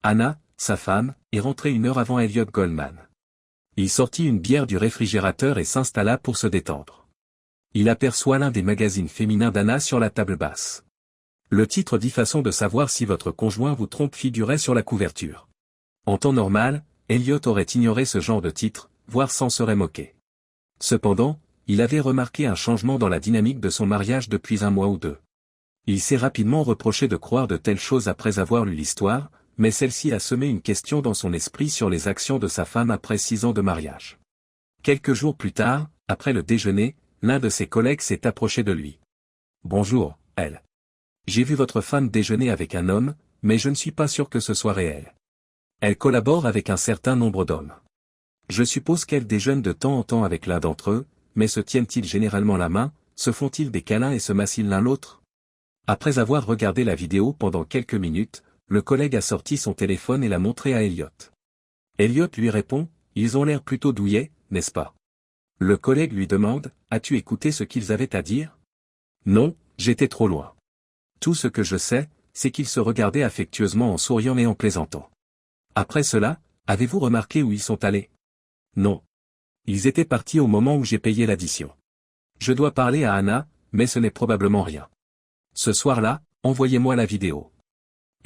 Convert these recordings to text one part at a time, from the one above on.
Anna, sa femme, est rentrée 1 heure avant Elliot Goldman. Il sortit une bière du réfrigérateur et s'installa pour se détendre. Il aperçoit l'un des magazines féminins d'Anna sur la table basse. Le titre dit façon de savoir si votre conjoint vous trompe figurait sur la couverture. En temps normal, Elliot aurait ignoré ce genre de titre, voire s'en serait moqué. Cependant, il avait remarqué un changement dans la dynamique de son mariage depuis 1 mois ou 2. Il s'est rapidement reproché de croire de telles choses après avoir lu l'histoire, mais celle-ci a semé une question dans son esprit sur les actions de sa femme après 6 ans de mariage. Quelques jours plus tard, après le déjeuner, l'un de ses collègues s'est approché de lui. « Bonjour, elle. J'ai vu votre femme déjeuner avec un homme, mais je ne suis pas sûr que ce soit réel. Elle collabore avec un certain nombre d'hommes. Je suppose qu'elle déjeune de temps en temps avec l'un d'entre eux, mais se tiennent-ils généralement la main, se font-ils des câlins et se massent-ils l'un l'autre ?» Après avoir regardé la vidéo pendant quelques minutes, le collègue a sorti son téléphone et l'a montré à Elliot. Elliot lui répond, « Ils ont l'air plutôt douillets, n'est-ce pas ?» Le collègue lui demande, « As-tu écouté ce qu'ils avaient à dire ?»« Non, j'étais trop loin. Tout ce que je sais, c'est qu'ils se regardaient affectueusement en souriant et en plaisantant. Après cela, avez-vous remarqué où ils sont allés ? » Non. Ils étaient partis au moment où j'ai payé l'addition. Je dois parler à Anna, mais ce n'est probablement rien. Ce soir-là, envoyez-moi la vidéo.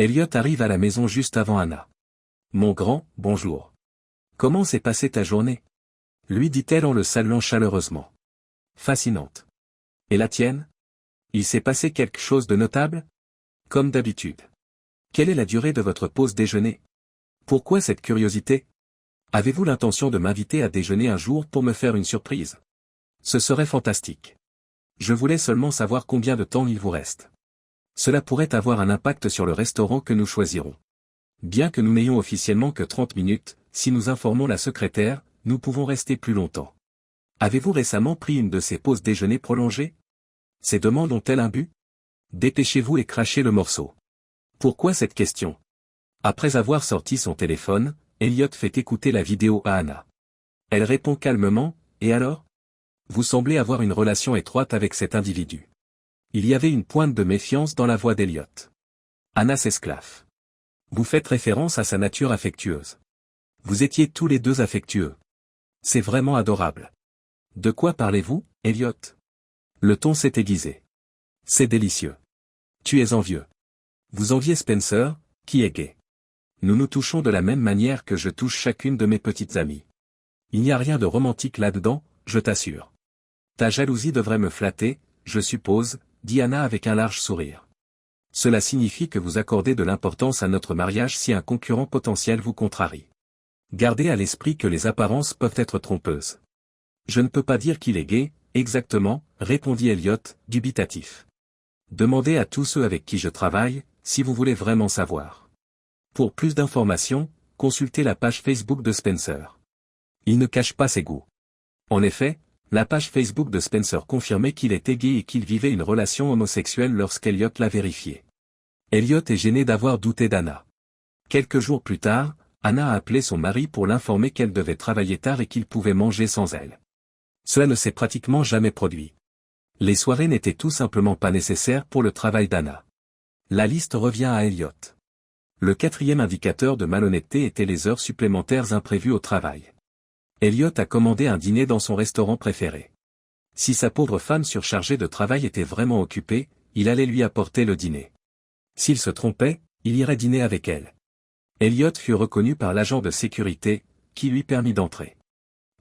Elliot arrive à la maison juste avant Anna. « Mon grand, bonjour. Comment s'est passée ta journée ?» lui dit-elle en le saluant chaleureusement. « Fascinante. Et la tienne ? Il s'est passé quelque chose de notable ? Comme d'habitude. Quelle est la durée de votre pause déjeuner ? Pourquoi cette curiosité ? Avez-vous l'intention de m'inviter à déjeuner un jour pour me faire une surprise ? Ce serait fantastique. Je voulais seulement savoir combien de temps il vous reste. Cela pourrait avoir un impact sur le restaurant que nous choisirons. Bien que nous n'ayons officiellement que 30 minutes, si nous informons la secrétaire, nous pouvons rester plus longtemps. Avez-vous récemment pris une de ces pauses déjeuner prolongées ? Ces demandes ont-elles un but ? Dépêchez-vous et crachez le morceau. Pourquoi cette question ? Après avoir sorti son téléphone, Elliot fait écouter la vidéo à Anna. Elle répond calmement, « Et alors ? Vous semblez avoir une relation étroite avec cet individu. » Il y avait une pointe de méfiance dans la voix d'Elliot. Anna s'esclaffe. Vous faites référence à sa nature affectueuse. Vous étiez tous les deux affectueux. C'est vraiment adorable. De quoi parlez-vous, Elliot ? Le ton s'est aiguisé. C'est délicieux. Tu es envieux. Vous enviez Spencer, qui est gay. Nous nous touchons de la même manière que je touche chacune de mes petites amies. Il n'y a rien de romantique là-dedans, je t'assure. Ta jalousie devrait me flatter, je suppose, dit Anna avec un large sourire. Cela signifie que vous accordez de l'importance à notre mariage si un concurrent potentiel vous contrarie. Gardez à l'esprit que les apparences peuvent être trompeuses. Je ne peux pas dire qu'il est gay, exactement, répondit Elliot, dubitatif. Demandez à tous ceux avec qui je travaille, si vous voulez vraiment savoir. Pour plus d'informations, consultez la page Facebook de Spencer. Il ne cache pas ses goûts. En effet, la page Facebook de Spencer confirmait qu'il était gay et qu'il vivait une relation homosexuelle lorsqu'Elliot l'a vérifié. Elliot est gêné d'avoir douté d'Anna. Quelques jours plus tard, Anna a appelé son mari pour l'informer qu'elle devait travailler tard et qu'il pouvait manger sans elle. Cela ne s'est pratiquement jamais produit. Les soirées n'étaient tout simplement pas nécessaires pour le travail d'Anna. La liste revient à Elliot. Le 4e indicateur de malhonnêteté était les heures supplémentaires imprévues au travail. Elliot a commandé un dîner dans son restaurant préféré. Si sa pauvre femme surchargée de travail était vraiment occupée, il allait lui apporter le dîner. S'il se trompait, il irait dîner avec elle. Elliot fut reconnu par l'agent de sécurité, qui lui permit d'entrer.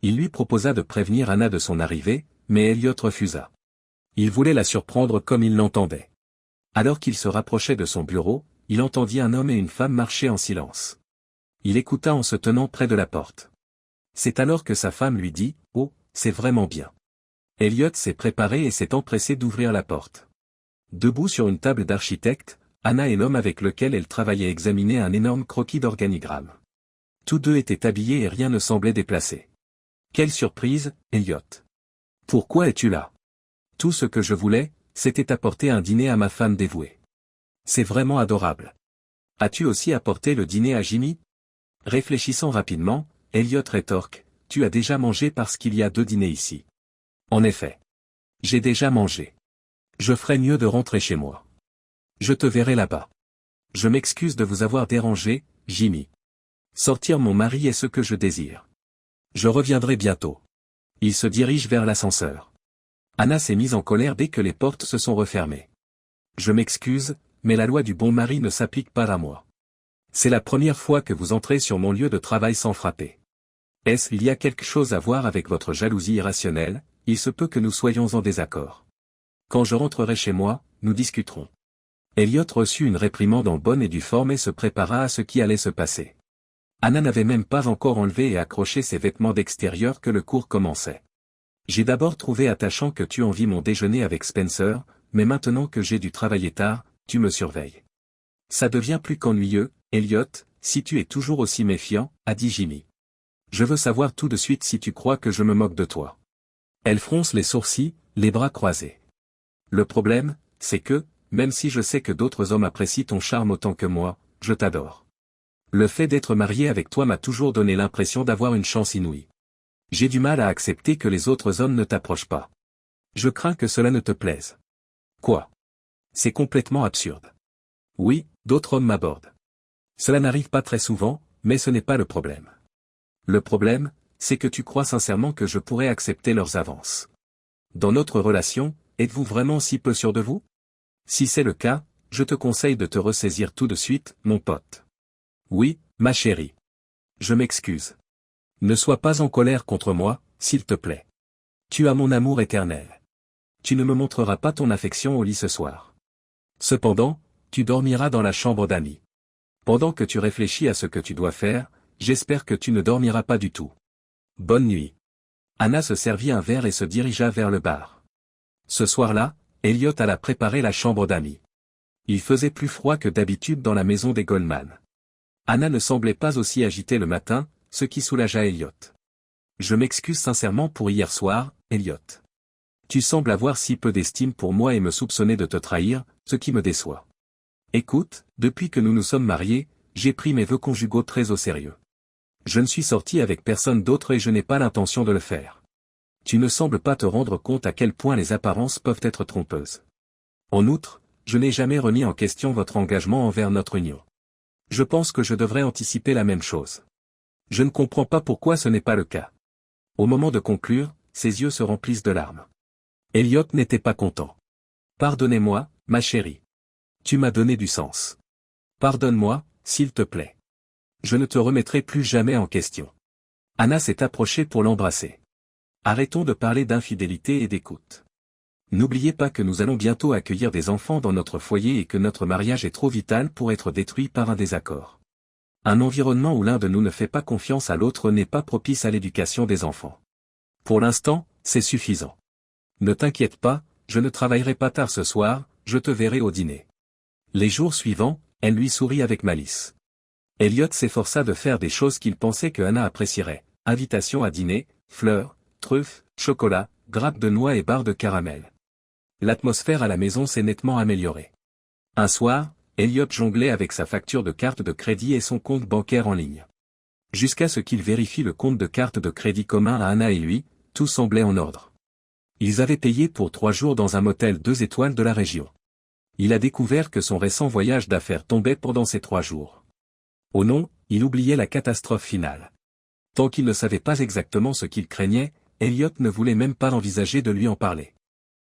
Il lui proposa de prévenir Anna de son arrivée, mais Elliot refusa. Il voulait la surprendre comme il l'entendait. Alors qu'il se rapprochait de son bureau, il entendit un homme et une femme marcher en silence. Il écouta en se tenant près de la porte. C'est alors que sa femme lui dit « Oh, c'est vraiment bien. » Elliot s'est préparé et s'est empressé d'ouvrir la porte. Debout sur une table d'architecte, Anna et l'homme avec lequel elle travaillait examinaient un énorme croquis d'organigramme. Tous deux étaient habillés et rien ne semblait déplacé. Quelle surprise, Elliot. Pourquoi es-tu là? Tout ce que je voulais, c'était apporter un dîner à ma femme dévouée. C'est vraiment adorable. As-tu aussi apporté le dîner à Jimmy? Réfléchissant rapidement, Elliot rétorque, tu as déjà mangé parce qu'il y a 2 dîners ici. En effet. J'ai déjà mangé. Je ferais mieux de rentrer chez moi. Je te verrai là-bas. Je m'excuse de vous avoir dérangé, Jimmy. Sortir mon mari est ce que je désire. Je reviendrai bientôt. Il se dirige vers l'ascenseur. Anna s'est mise en colère dès que les portes se sont refermées. Je m'excuse, mais la loi du bon mari ne s'applique pas à moi. C'est la première fois que vous entrez sur mon lieu de travail sans frapper. Il y a quelque chose à voir avec votre jalousie irrationnelle, il se peut que nous soyons en désaccord. Quand je rentrerai chez moi, nous discuterons. Elliot reçut une réprimande en bonne et due forme et se prépara à ce qui allait se passer. Anna n'avait même pas encore enlevé et accroché ses vêtements d'extérieur que le cours commençait. J'ai d'abord trouvé attachant que tu envies mon déjeuner avec Spencer, mais maintenant que j'ai dû travailler tard, tu me surveilles. Ça devient plus qu'ennuyeux, Elliot, si tu es toujours aussi méfiant, a dit Jimmy. Je veux savoir tout de suite si tu crois que je me moque de toi. Elle fronce les sourcils, les bras croisés. Le problème, c'est que, même si je sais que d'autres hommes apprécient ton charme autant que moi, je t'adore. Le fait d'être marié avec toi m'a toujours donné l'impression d'avoir une chance inouïe. J'ai du mal à accepter que les autres hommes ne t'approchent pas. Je crains que cela ne te plaise. Quoi? C'est complètement absurde. Oui, d'autres hommes m'abordent. Cela n'arrive pas très souvent, mais ce n'est pas le problème. Le problème, c'est que tu crois sincèrement que je pourrais accepter leurs avances. Dans notre relation, êtes-vous vraiment si peu sûr de vous? Si c'est le cas, je te conseille de te ressaisir tout de suite, mon pote. Oui, ma chérie. Je m'excuse. Ne sois pas en colère contre moi, s'il te plaît. Tu as mon amour éternel. Tu ne me montreras pas ton affection au lit ce soir. Cependant, tu dormiras dans la chambre d'amis. Pendant que tu réfléchis à ce que tu dois faire, j'espère que tu ne dormiras pas du tout. Bonne nuit. Anna se servit un verre et se dirigea vers le bar. Ce soir-là, Elliot alla préparer la chambre d'amis. Il faisait plus froid que d'habitude dans la maison des Goldman. Anna ne semblait pas aussi agitée le matin, ce qui soulagea Elliot. Je m'excuse sincèrement pour hier soir, Elliot. Tu sembles avoir si peu d'estime pour moi et me soupçonner de te trahir, ce qui me déçoit. Écoute, depuis que nous nous sommes mariés, j'ai pris mes vœux conjugaux très au sérieux. Je ne suis sorti avec personne d'autre et je n'ai pas l'intention de le faire. Tu ne sembles pas te rendre compte à quel point les apparences peuvent être trompeuses. En outre, je n'ai jamais remis en question votre engagement envers notre union. Je pense que je devrais anticiper la même chose. Je ne comprends pas pourquoi ce n'est pas le cas. Au moment de conclure, ses yeux se remplissent de larmes. Elliot n'était pas content. Pardonnez-moi, ma chérie. Tu m'as donné du sens. Pardonne-moi, s'il te plaît. Je ne te remettrai plus jamais en question. Anna s'est approchée pour l'embrasser. Arrêtons de parler d'infidélité et d'écoute. N'oubliez pas que nous allons bientôt accueillir des enfants dans notre foyer et que notre mariage est trop vital pour être détruit par un désaccord. Un environnement où l'un de nous ne fait pas confiance à l'autre n'est pas propice à l'éducation des enfants. Pour l'instant, c'est suffisant. Ne t'inquiète pas, je ne travaillerai pas tard ce soir, je te verrai au dîner. Les jours suivants, elle lui sourit avec malice. Elliot s'efforça de faire des choses qu'il pensait que Anna apprécierait. Invitation à dîner, fleurs, truffes, chocolat, grappes de noix et barres de caramel. L'atmosphère à la maison s'est nettement améliorée. Un soir, Elliot jonglait avec sa facture de carte de crédit et son compte bancaire en ligne. Jusqu'à ce qu'il vérifie le compte de carte de crédit commun à Anna et lui, tout semblait en ordre. Ils avaient payé pour 3 jours dans un motel 2 étoiles de la région. Il a découvert que son récent voyage d'affaires tombait pendant ces 3 jours. Oh non, il oubliait la catastrophe finale. Tant qu'il ne savait pas exactement ce qu'il craignait, Elliot ne voulait même pas envisager de lui en parler.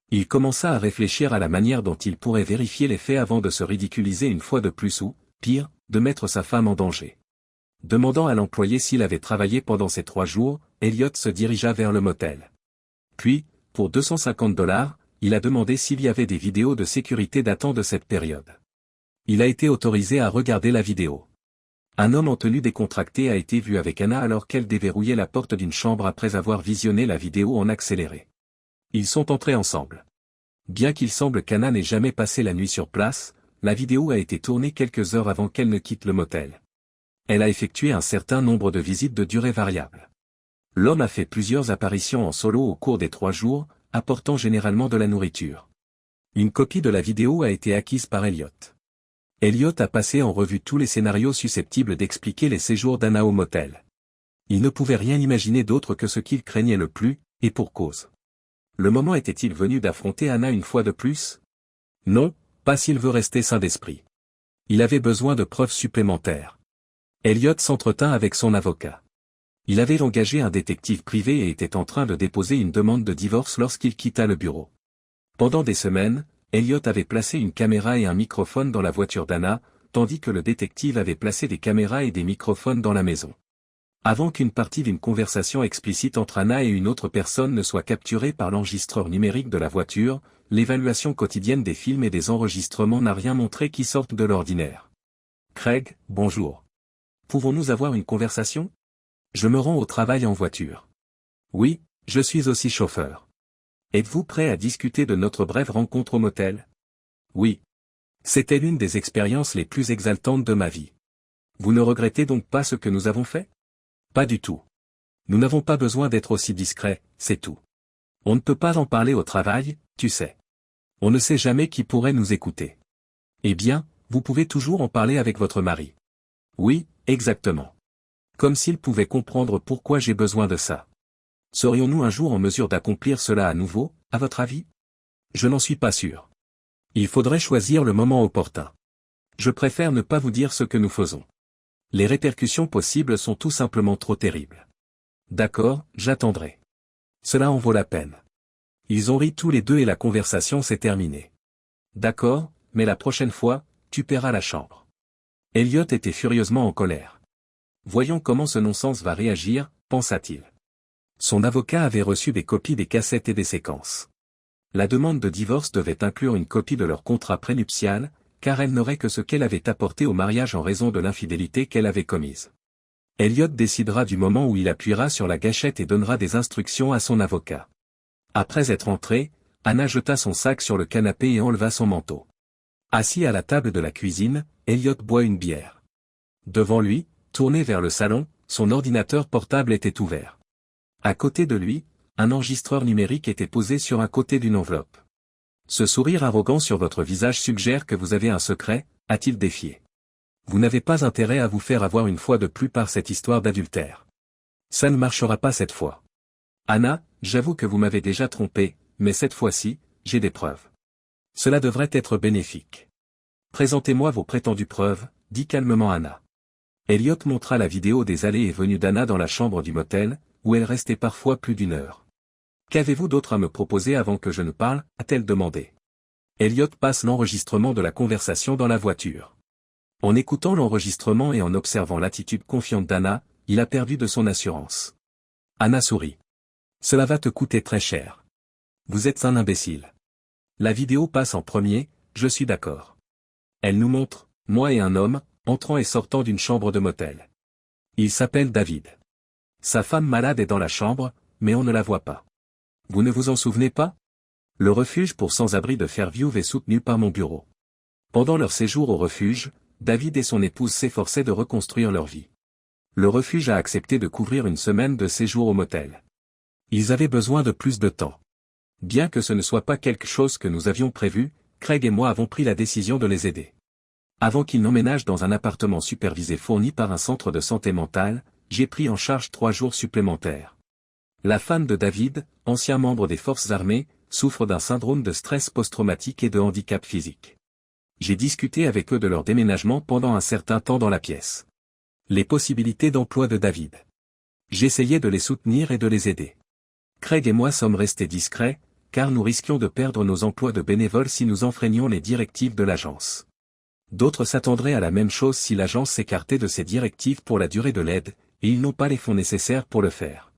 Il commença à réfléchir à la manière dont il pourrait vérifier les faits avant de se ridiculiser une fois de plus ou, pire, de mettre sa femme en danger. Demandant à l'employé s'il avait travaillé pendant ces 3 jours, Elliot se dirigea vers le motel. Puis, pour $250, il a demandé s'il y avait des vidéos de sécurité datant de cette période. Il a été autorisé à regarder la vidéo. Un homme en tenue décontractée a été vu avec Anna alors qu'elle déverrouillait la porte d'une chambre après avoir visionné la vidéo en accéléré. Ils sont entrés ensemble. Bien qu'il semble qu'Anna n'ait jamais passé la nuit sur place, la vidéo a été tournée quelques heures avant qu'elle ne quitte le motel. Elle a effectué un certain nombre de visites de durée variable. L'homme a fait plusieurs apparitions en solo au cours des 3 jours, apportant généralement de la nourriture. Une copie de la vidéo a été acquise par Elliot. Elliot a passé en revue tous les scénarios susceptibles d'expliquer les séjours d'Anna au motel. Il ne pouvait rien imaginer d'autre que ce qu'il craignait le plus, et pour cause. Le moment était-il venu d'affronter Anna une fois de plus? Non, pas s'il veut rester sain d'esprit. Il avait besoin de preuves supplémentaires. Elliot s'entretint avec son avocat. Il avait engagé un détective privé et était en train de déposer une demande de divorce lorsqu'il quitta le bureau. Pendant des semaines, Elliot avait placé une caméra et un microphone dans la voiture d'Anna, tandis que le détective avait placé des caméras et des microphones dans la maison. Avant qu'une partie d'une conversation explicite entre Anna et une autre personne ne soit capturée par l'enregistreur numérique de la voiture, l'évaluation quotidienne des films et des enregistrements n'a rien montré qui sorte de l'ordinaire. Craig, bonjour. Pouvons-nous avoir une conversation? Je me rends au travail en voiture. Oui, je suis aussi chauffeur. Êtes-vous prêt à discuter de notre brève rencontre au motel? Oui. C'était l'une des expériences les plus exaltantes de ma vie. Vous ne regrettez donc pas ce que nous avons fait? Pas du tout. Nous n'avons pas besoin d'être aussi discrets, c'est tout. On ne peut pas en parler au travail, tu sais. On ne sait jamais qui pourrait nous écouter. Eh bien, vous pouvez toujours en parler avec votre mari. Oui, exactement. Comme s'il pouvait comprendre pourquoi j'ai besoin de ça. Serions-nous un jour en mesure d'accomplir cela à nouveau, à votre avis? Je n'en suis pas sûr. Il faudrait choisir le moment opportun. Je préfère ne pas vous dire ce que nous faisons. Les répercussions possibles sont tout simplement trop terribles. D'accord, j'attendrai. Cela en vaut la peine. Ils ont ri tous les deux et la conversation s'est terminée. D'accord, mais la prochaine fois, tu paieras la chambre. Elliot était furieusement en colère. Voyons comment ce non-sens va réagir, pensa-t-il. Son avocat avait reçu des copies des cassettes et des séquences. La demande de divorce devait inclure une copie de leur contrat prénuptial, car elle n'aurait que ce qu'elle avait apporté au mariage en raison de l'infidélité qu'elle avait commise. Elliot décidera du moment où il appuiera sur la gâchette et donnera des instructions à son avocat. Après être entrée, Anna jeta son sac sur le canapé et enleva son manteau. Assis à la table de la cuisine, Elliot boit une bière. Devant lui, tourné vers le salon, son ordinateur portable était ouvert. À côté de lui, un enregistreur numérique était posé sur un côté d'une enveloppe. Ce sourire arrogant sur votre visage suggère que vous avez un secret, a-t-il défié. Vous n'avez pas intérêt à vous faire avoir une fois de plus par cette histoire d'adultère. Ça ne marchera pas cette fois. Anna, j'avoue que vous m'avez déjà trompé, mais cette fois-ci, j'ai des preuves. Cela devrait être bénéfique. Présentez-moi vos prétendues preuves, dit calmement Anna. Elliot montra la vidéo des allées et venues d'Anna dans la chambre du motel, où elle restait parfois plus d'une heure. Qu'avez-vous d'autre à me proposer avant que je ne parle, a-t-elle demandé. Elliot passe l'enregistrement de la conversation dans la voiture. En écoutant l'enregistrement et en observant l'attitude confiante d'Anna, il a perdu de son assurance. Anna sourit. Cela va te coûter très cher. Vous êtes un imbécile. La vidéo passe en premier, je suis d'accord. Elle nous montre, moi et un homme, entrant et sortant d'une chambre de motel. Il s'appelle David. Sa femme malade est dans la chambre, mais on ne la voit pas. Vous ne vous en souvenez pas? Le refuge pour sans-abri de Fairview est soutenu par mon bureau. Pendant leur séjour au refuge, David et son épouse s'efforçaient de reconstruire leur vie. Le refuge a accepté de couvrir une semaine de séjour au motel. Ils avaient besoin de plus de temps. Bien que ce ne soit pas quelque chose que nous avions prévu, Craig et moi avons pris la décision de les aider. Avant qu'ils n'emménagent dans un appartement supervisé fourni par un centre de santé mentale, j'ai pris en charge 3 jours supplémentaires. La femme de David, ancien membre des forces armées, souffre d'un syndrome de stress post-traumatique et de handicap physique. J'ai discuté avec eux de leur déménagement pendant un certain temps dans la pièce. Les possibilités d'emploi de David. J'essayais de les soutenir et de les aider. Craig et moi sommes restés discrets, car nous risquions de perdre nos emplois de bénévoles si nous enfreignions les directives de l'agence. D'autres s'attendraient à la même chose si l'agence s'écartait de ses directives pour la durée de l'aide, et ils n'ont pas les fonds nécessaires pour le faire.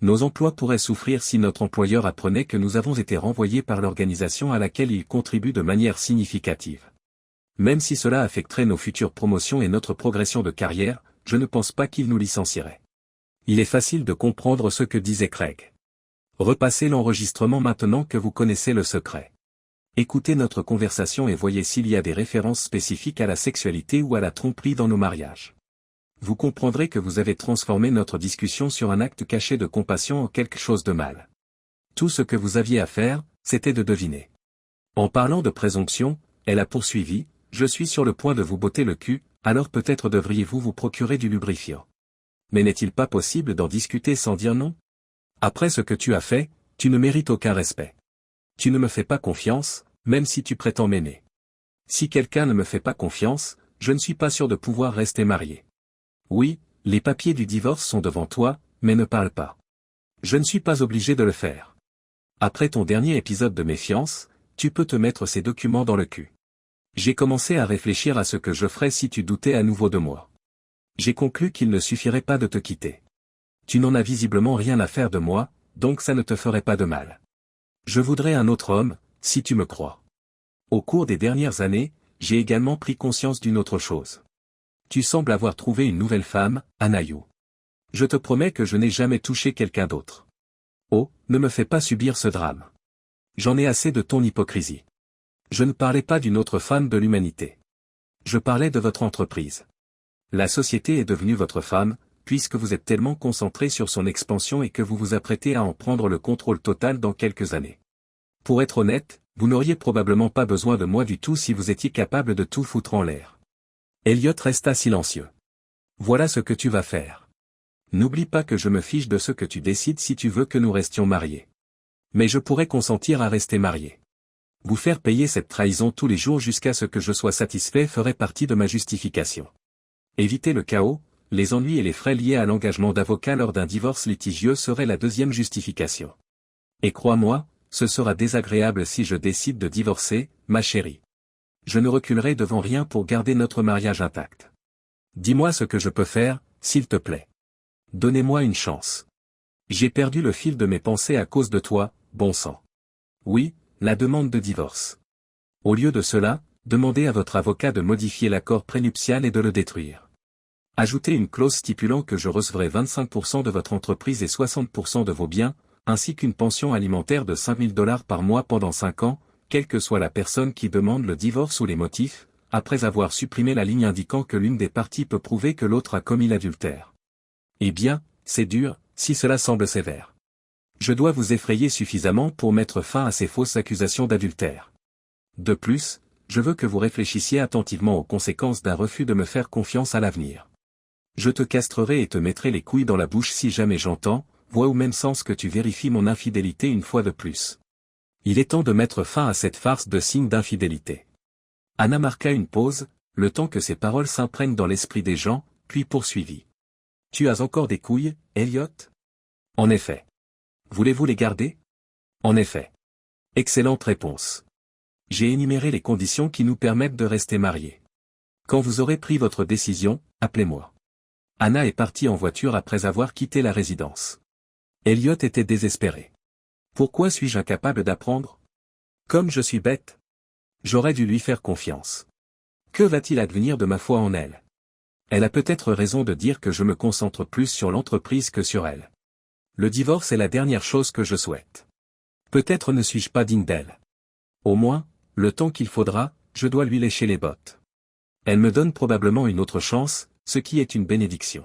Nos emplois pourraient souffrir si notre employeur apprenait que nous avons été renvoyés par l'organisation à laquelle il contribue de manière significative. Même si cela affecterait nos futures promotions et notre progression de carrière, je ne pense pas qu'il nous licencierait. Il est facile de comprendre ce que disait Craig. Repassez l'enregistrement maintenant que vous connaissez le secret. Écoutez notre conversation et voyez s'il y a des références spécifiques à la sexualité ou à la tromperie dans nos mariages. Vous comprendrez que vous avez transformé notre discussion sur un acte caché de compassion en quelque chose de mal. Tout ce que vous aviez à faire, c'était de deviner. En parlant de présomption, elle a poursuivi, je suis sur le point de vous botter le cul, alors peut-être devriez-vous vous procurer du lubrifiant. Mais n'est-il pas possible d'en discuter sans dire non? Après ce que tu as fait, tu ne mérites aucun respect. Tu ne me fais pas confiance, même si tu prétends m'aimer. Si quelqu'un ne me fait pas confiance, je ne suis pas sûr de pouvoir rester marié. Oui, les papiers du divorce sont devant toi, mais ne parle pas. Je ne suis pas obligé de le faire. Après ton dernier épisode de méfiance, tu peux te mettre ces documents dans le cul. J'ai commencé à réfléchir à ce que je ferais si tu doutais à nouveau de moi. J'ai conclu qu'il ne suffirait pas de te quitter. Tu n'en as visiblement rien à faire de moi, donc ça ne te ferait pas de mal. Je voudrais un autre homme, si tu me crois. Au cours des dernières années, j'ai également pris conscience d'une autre chose. Tu sembles avoir trouvé une nouvelle femme, Anaïu. Je te promets que je n'ai jamais touché quelqu'un d'autre. Oh, ne me fais pas subir ce drame. J'en ai assez de ton hypocrisie. Je ne parlais pas d'une autre femme de l'humanité. Je parlais de votre entreprise. La société est devenue votre femme, puisque vous êtes tellement concentré sur son expansion et que vous vous apprêtez à en prendre le contrôle total dans quelques années. Pour être honnête, vous n'auriez probablement pas besoin de moi du tout si vous étiez capable de tout foutre en l'air. Elliot resta silencieux. Voilà ce que tu vas faire. N'oublie pas que je me fiche de ce que tu décides si tu veux que nous restions mariés. Mais je pourrais consentir à rester marié. Vous faire payer cette trahison tous les jours jusqu'à ce que je sois satisfait ferait partie de ma justification. Éviter le chaos, les ennuis et les frais liés à l'engagement d'avocat lors d'un divorce litigieux serait la deuxième justification. Et crois-moi, ce sera désagréable si je décide de divorcer, ma chérie. Je ne reculerai devant rien pour garder notre mariage intact. Dis-moi ce que je peux faire, s'il te plaît. Donnez-moi une chance. J'ai perdu le fil de mes pensées à cause de toi, bon sang. Oui, la demande de divorce. Au lieu de cela, demandez à votre avocat de modifier l'accord prénuptial et de le détruire. Ajoutez une clause stipulant que je recevrai 25% de votre entreprise et 60% de vos biens, ainsi qu'une pension alimentaire de $5 000 par mois pendant 5 ans, quelle que soit la personne qui demande le divorce ou les motifs, après avoir supprimé la ligne indiquant que l'une des parties peut prouver que l'autre a commis l'adultère. Eh bien, c'est dur, si cela semble sévère. Je dois vous effrayer suffisamment pour mettre fin à ces fausses accusations d'adultère. De plus, je veux que vous réfléchissiez attentivement aux conséquences d'un refus de me faire confiance à l'avenir. Je te castrerai et te mettrai les couilles dans la bouche si jamais j'entends, vois au même sens que tu vérifies mon infidélité une fois de plus. Il est temps de mettre fin à cette farce de signes d'infidélité. Anna marqua une pause, le temps que ces paroles s'imprègnent dans l'esprit des gens, puis poursuivit. Tu as encore des couilles, Elliot? En effet. Voulez-vous les garder? En effet. Excellente réponse. J'ai énuméré les conditions qui nous permettent de rester mariés. Quand vous aurez pris votre décision, appelez-moi. Anna est partie en voiture après avoir quitté la résidence. Elliot était désespéré. Pourquoi suis-je incapable d'apprendre? Comme je suis bête. J'aurais dû lui faire confiance. Que va-t-il advenir de ma foi en elle? Elle a peut-être raison de dire que je me concentre plus sur l'entreprise que sur elle. Le divorce est la dernière chose que je souhaite. Peut-être ne suis-je pas digne d'elle. Au moins, le temps qu'il faudra, je dois lui lécher les bottes. Elle me donne probablement une autre chance, ce qui est une bénédiction.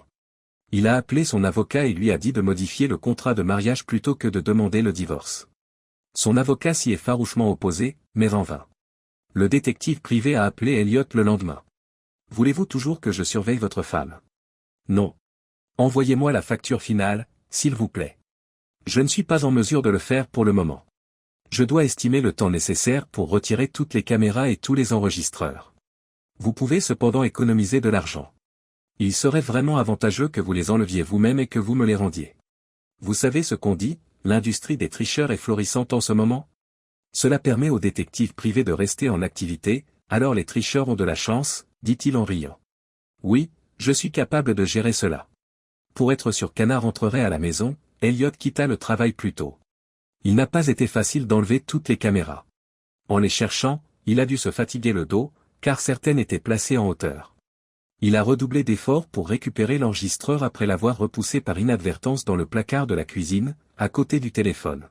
Il a appelé son avocat et lui a dit de modifier le contrat de mariage plutôt que de demander le divorce. Son avocat s'y est farouchement opposé, mais en vain. Le détective privé a appelé Elliot le lendemain. Voulez-vous toujours que je surveille votre femme? Non. Envoyez-moi la facture finale, s'il vous plaît. Je ne suis pas en mesure de le faire pour le moment. Je dois estimer le temps nécessaire pour retirer toutes les caméras et tous les enregistreurs. Vous pouvez cependant économiser de l'argent. Il serait vraiment avantageux que vous les enleviez vous-même et que vous me les rendiez. Vous savez ce qu'on dit, l'industrie des tricheurs est florissante en ce moment? Cela permet aux détectives privés de rester en activité, alors les tricheurs ont de la chance, dit-il en riant. Oui, je suis capable de gérer cela. Pour être sûr qu'Anna rentrerait à la maison, Elliot quitta le travail plus tôt. Il n'a pas été facile d'enlever toutes les caméras. En les cherchant, il a dû se fatiguer le dos, car certaines étaient placées en hauteur. Il a redoublé d'efforts pour récupérer l'enregistreur après l'avoir repoussé par inadvertance dans le placard de la cuisine, à côté du téléphone.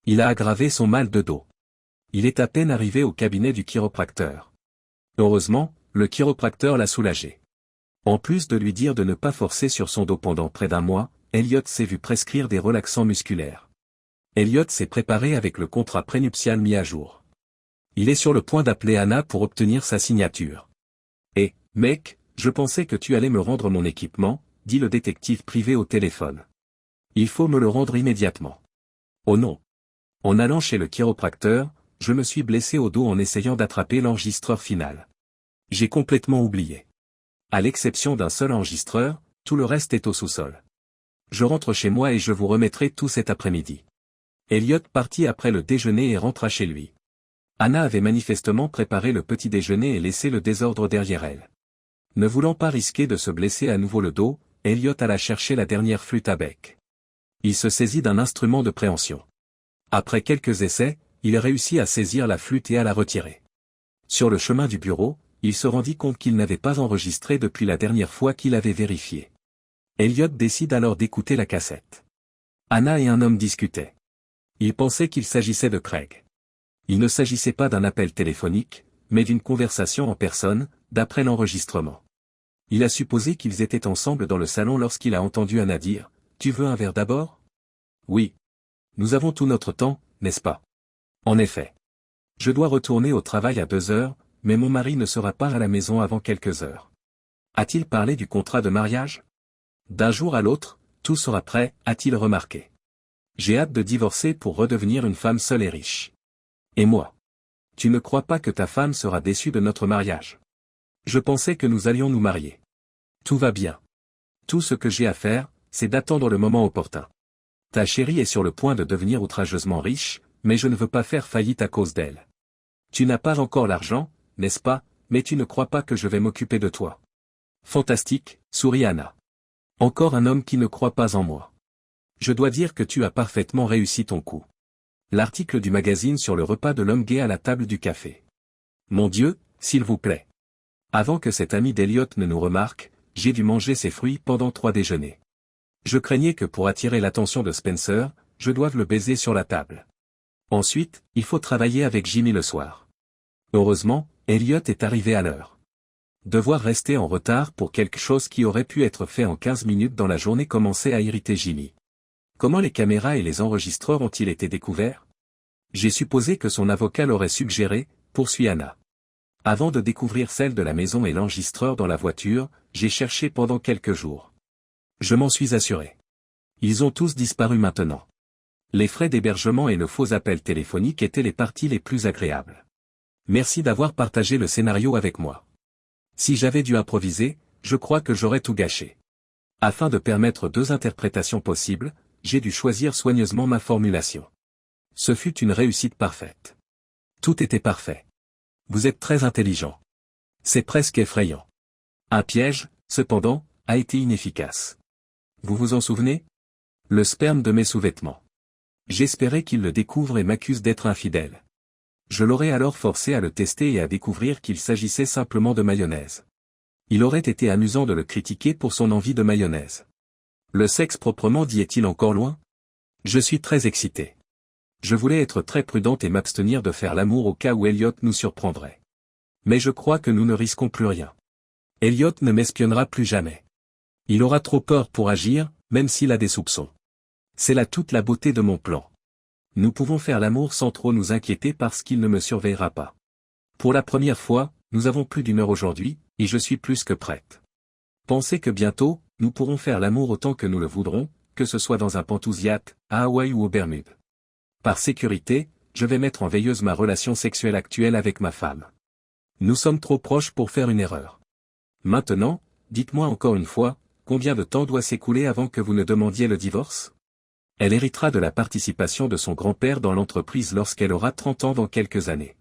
Il a aggravé son mal de dos. Il est à peine arrivé au cabinet du chiropracteur. Heureusement, le chiropracteur l'a soulagé. En plus de lui dire de ne pas forcer sur son dos pendant près d'un mois, Elliot s'est vu prescrire des relaxants musculaires. Elliot s'est préparé avec le contrat prénuptial mis à jour. Il est sur le point d'appeler Anna pour obtenir sa signature. Eh, mec, je pensais que tu allais me rendre mon équipement, dit le détective privé au téléphone. Il faut me le rendre immédiatement. Oh non. En allant chez le chiropracteur, je me suis blessé au dos en essayant d'attraper l'enregistreur final. J'ai complètement oublié. À l'exception d'un seul enregistreur, tout le reste est au sous-sol. Je rentre chez moi et je vous remettrai tout cet après-midi. Elliot partit après le déjeuner et rentra chez lui. Anna avait manifestement préparé le petit déjeuner et laissé le désordre derrière elle. Ne voulant pas risquer de se blesser à nouveau le dos, Elliot alla chercher la dernière flûte à bec. Il se saisit d'un instrument de préhension. Après quelques essais, il réussit à saisir la flûte et à la retirer. Sur le chemin du bureau, il se rendit compte qu'il n'avait pas enregistré depuis la dernière fois qu'il avait vérifié. Elliot décide alors d'écouter la cassette. Anna et un homme discutaient. Il pensait qu'il s'agissait de Craig. Il ne s'agissait pas d'un appel téléphonique, mais d'une conversation en personne, d'après l'enregistrement. Il a supposé qu'ils étaient ensemble dans le salon lorsqu'il a entendu Anna dire « Tu veux un verre d'abord ?» « Oui. Nous avons tout notre temps, n'est-ce pas ?» En effet. Je dois retourner au travail à 2 heures, mais mon mari ne sera pas à la maison avant quelques heures. A-t-il parlé du contrat de mariage? D'un jour à l'autre, tout sera prêt, a-t-il remarqué. J'ai hâte de divorcer pour redevenir une femme seule et riche. Et moi? Tu ne crois pas que ta femme sera déçue de notre mariage? Je pensais que nous allions nous marier. Tout va bien. Tout ce que j'ai à faire, c'est d'attendre le moment opportun. Ta chérie est sur le point de devenir outrageusement riche, mais je ne veux pas faire faillite à cause d'elle. Tu n'as pas encore l'argent, n'est-ce pas, mais tu ne crois pas que je vais m'occuper de toi. Fantastique, sourit Anna. Encore un homme qui ne croit pas en moi. Je dois dire que tu as parfaitement réussi ton coup. L'article du magazine sur le repas de l'homme gay à la table du café. Mon Dieu, s'il vous plaît. Avant que cet ami d'Elliot ne nous remarque, j'ai dû manger ses fruits pendant 3 déjeuners. Je craignais que pour attirer l'attention de Spencer, je doive le baiser sur la table. Ensuite, il faut travailler avec Jimmy le soir. Heureusement, Elliot est arrivé à l'heure. Devoir rester en retard pour quelque chose qui aurait pu être fait en 15 minutes dans la journée commençait à irriter Jimmy. Comment les caméras et les enregistreurs ont-ils été découverts? J'ai supposé que son avocat l'aurait suggéré, poursuit Anna. Avant de découvrir celle de la maison et l'enregistreur dans la voiture, j'ai cherché pendant quelques jours. Je m'en suis assuré. Ils ont tous disparu maintenant. Les frais d'hébergement et le faux appel téléphonique étaient les parties les plus agréables. Merci d'avoir partagé le scénario avec moi. Si j'avais dû improviser, je crois que j'aurais tout gâché. Afin de permettre 2 interprétations possibles, j'ai dû choisir soigneusement ma formulation. Ce fut une réussite parfaite. Tout était parfait. Vous êtes très intelligent. C'est presque effrayant. Un piège, cependant, a été inefficace. Vous vous en souvenez? Le sperme de mes sous-vêtements. J'espérais qu'il le découvre et m'accuse d'être infidèle. Je l'aurais alors forcé à le tester et à découvrir qu'il s'agissait simplement de mayonnaise. Il aurait été amusant de le critiquer pour son envie de mayonnaise. Le sexe proprement dit est-il encore loin? Je suis très excité. Je voulais être très prudente et m'abstenir de faire l'amour au cas où Elliot nous surprendrait. Mais je crois que nous ne risquons plus rien. Elliot ne m'espionnera plus jamais. Il aura trop peur pour agir, même s'il a des soupçons. C'est là toute la beauté de mon plan. Nous pouvons faire l'amour sans trop nous inquiéter parce qu'il ne me surveillera pas. Pour la première fois, nous avons plus d'1 heure aujourd'hui, et je suis plus que prête. Pensez que bientôt, nous pourrons faire l'amour autant que nous le voudrons, que ce soit dans un Penthouse-yacht, à Hawaï ou aux Bermudes. Par sécurité, je vais mettre en veilleuse ma relation sexuelle actuelle avec ma femme. Nous sommes trop proches pour faire une erreur. Maintenant, dites-moi encore une fois, combien de temps doit s'écouler avant que vous ne demandiez le divorce? Elle héritera de la participation de son grand-père dans l'entreprise lorsqu'elle aura 30 ans dans quelques années.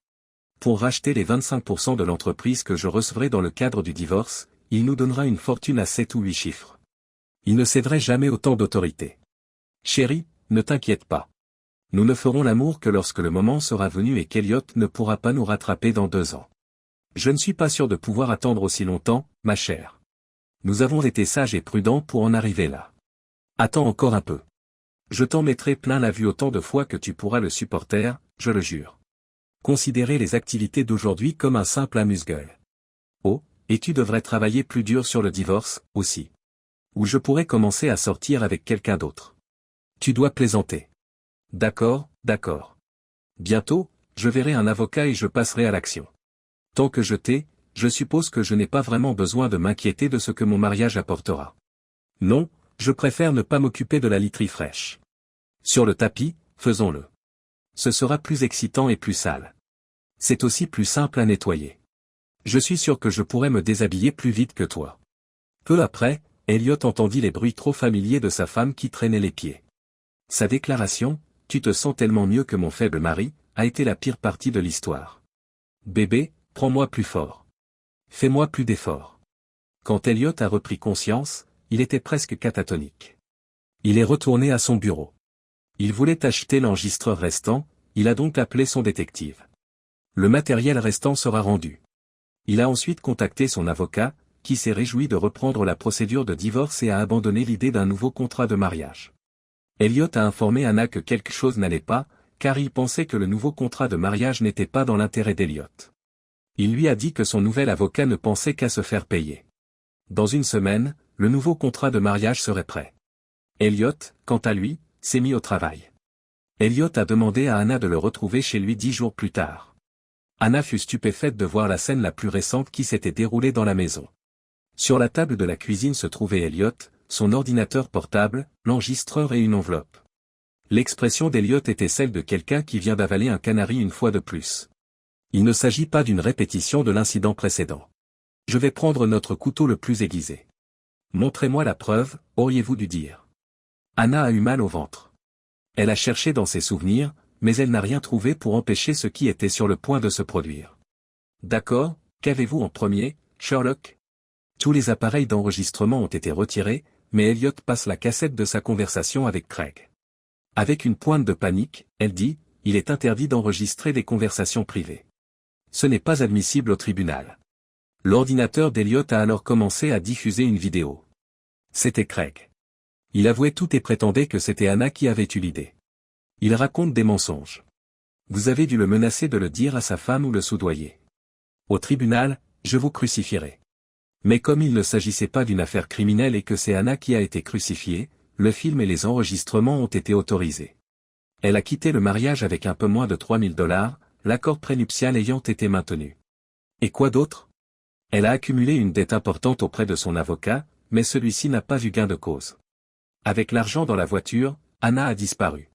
Pour racheter les 25% de l'entreprise que je recevrai dans le cadre du divorce, il nous donnera une fortune à 7 ou 8 chiffres. Il ne céderait jamais autant d'autorité. Chérie, ne t'inquiète pas. Nous ne ferons l'amour que lorsque le moment sera venu et qu'Elliot ne pourra pas nous rattraper dans 2 ans. Je ne suis pas sûr de pouvoir attendre aussi longtemps, ma chère. Nous avons été sages et prudents pour en arriver là. Attends encore un peu. Je t'en mettrai plein la vue autant de fois que tu pourras le supporter, je le jure. Considérez les activités d'aujourd'hui comme un simple amuse-gueule. Oh, et tu devrais travailler plus dur sur le divorce, aussi. Ou je pourrais commencer à sortir avec quelqu'un d'autre. Tu dois plaisanter. D'accord, d'accord. Bientôt, je verrai un avocat et je passerai à l'action. Tant que je t'ai, je suppose que je n'ai pas vraiment besoin de m'inquiéter de ce que mon mariage apportera. Non, je préfère ne pas m'occuper de la literie fraîche. Sur le tapis, faisons-le. Ce sera plus excitant et plus sale. C'est aussi plus simple à nettoyer. Je suis sûr que je pourrais me déshabiller plus vite que toi. Peu après, Elliot entendit les bruits trop familiers de sa femme qui traînait les pieds. Sa déclaration, « Tu te sens tellement mieux que mon faible mari », a été la pire partie de l'histoire. « Bébé, prends-moi plus fort. Fais-moi plus d'efforts. » Quand Elliot a repris conscience, il était presque catatonique. Il est retourné à son bureau. Il voulait acheter l'enregistreur restant, il a donc appelé son détective. Le matériel restant sera rendu. Il a ensuite contacté son avocat, qui s'est réjoui de reprendre la procédure de divorce et a abandonné l'idée d'un nouveau contrat de mariage. Elliot a informé Anna que quelque chose n'allait pas, car il pensait que le nouveau contrat de mariage n'était pas dans l'intérêt d'Elliot. Il lui a dit que son nouvel avocat ne pensait qu'à se faire payer. Dans une semaine, le nouveau contrat de mariage serait prêt. Elliot, quant à lui, s'est mis au travail. Elliot a demandé à Anna de le retrouver chez lui 10 jours plus tard. Anna fut stupéfaite de voir la scène la plus récente qui s'était déroulée dans la maison. Sur la table de la cuisine se trouvait Elliot, son ordinateur portable, l'enregistreur et une enveloppe. L'expression d'Elliot était celle de quelqu'un qui vient d'avaler un canari une fois de plus. Il ne s'agit pas d'une répétition de l'incident précédent. Je vais prendre notre couteau le plus aiguisé. Montrez-moi la preuve, auriez-vous dû dire. Anna a eu mal au ventre. Elle a cherché dans ses souvenirs, mais elle n'a rien trouvé pour empêcher ce qui était sur le point de se produire. D'accord, qu'avez-vous en premier, Sherlock? Tous les appareils d'enregistrement ont été retirés, mais Elliot passe la cassette de sa conversation avec Craig. Avec une pointe de panique, elle dit, il est interdit d'enregistrer des conversations privées. Ce n'est pas admissible au tribunal. L'ordinateur d'Elliot a alors commencé à diffuser une vidéo. C'était Craig. Il avouait tout et prétendait que c'était Anna qui avait eu l'idée. Il raconte des mensonges. Vous avez dû le menacer de le dire à sa femme ou le soudoyer. Au tribunal, je vous crucifierai. Mais comme il ne s'agissait pas d'une affaire criminelle et que c'est Anna qui a été crucifiée, le film et les enregistrements ont été autorisés. Elle a quitté le mariage avec un peu moins de $3000, l'accord prénuptial ayant été maintenu. Et quoi d'autre? Elle a accumulé une dette importante auprès de son avocat, mais celui-ci n'a pas eu gain de cause. Avec l'argent dans la voiture, Anna a disparu.